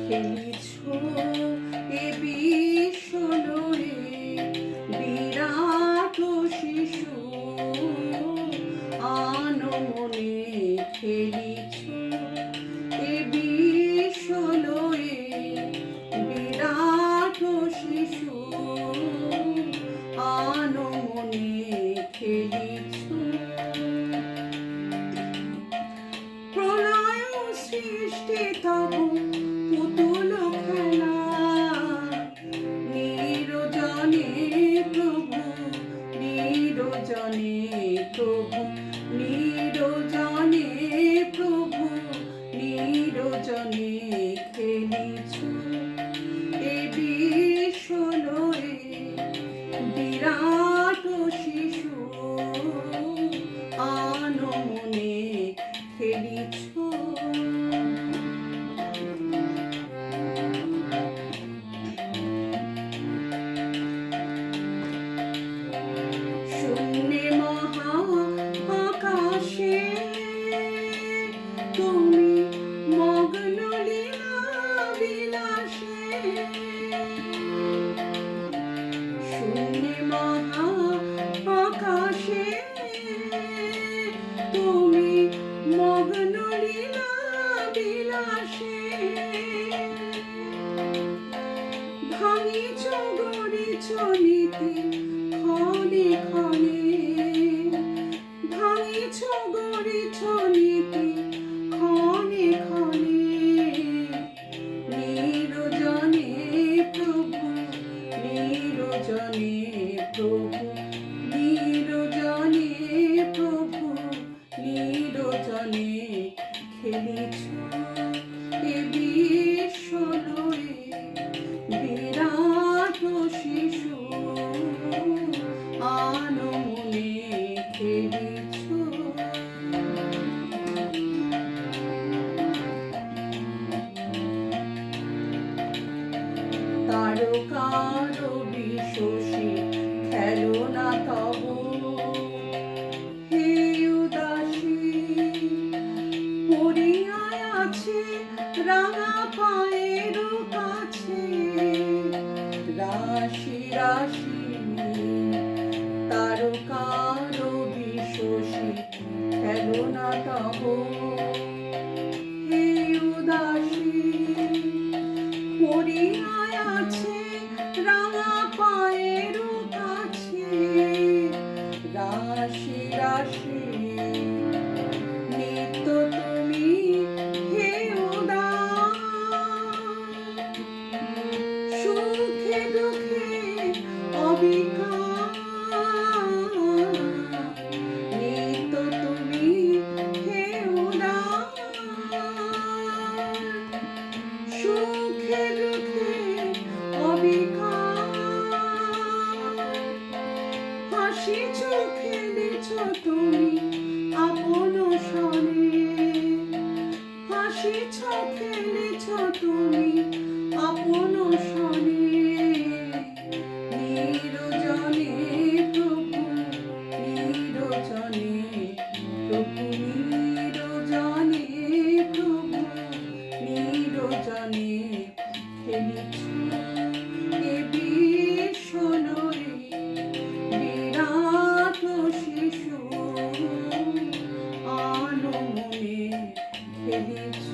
খেলিছ এ বিশ্বলয়ে বিরাট শিশু আনমনে খেলিছ এ বিশ্বলয়ে বিরাট শিশু আনমনে খেলিছ প্রলয় সৃষ্টি তব পুতুল খেলা নিরজনে প্রভু নিরজনে প্রভু নিরজনে প্রভু নিরজনে খেলিছ এ বিশ্বলয়ে বিরাট শিশু আনমনে খেলিছ শূন্যে মহা আকাশে তুমি মগ্ন লীলা বিলাসে শূন্যে মহা আকাশে তুমি মগ্ন লীলা বিলাসে ভাঙিছ গড়িছ নীতি ক্ষণে ক্ষণে ভাঙিছ গড়িছ নীতি ক্ষণে ক্ষণে নিরজনে প্রভু নিরজনে প্রভু নিরজনে প্রভু নিরজনে খেলিছ এ বিশ্বলয়ে বিরাট শিশু আনমনে খেলিছ তারকার বিশ্বসী খেলনা তব হে উদাসী পড়িয়ায় আছে রাঙা পায়ের কাছে রাশি রাশি তারকার বিশ্বসী খেলনা তব হে উদাসী পড়িয়ায় আছে রাঙা পায়ের কাছে রাশি রাশি নিত্য তুমি হে উদাস সুখে দুঃখে অবিকার নিত্য তুমি হে উদাস সুখে দুঃখে অবিকার হাসিছ খেলেছ তুমি আপন সনে হাসিছ খেলেছ তুমি আপন সনে নিরজনে প্রভু নিরজনে প্রভু নিরজনে প্রভু নিরজনে খেলিছ এ বিশ্বলয়ে বিরাট শিশু আনমনে খেলিছ।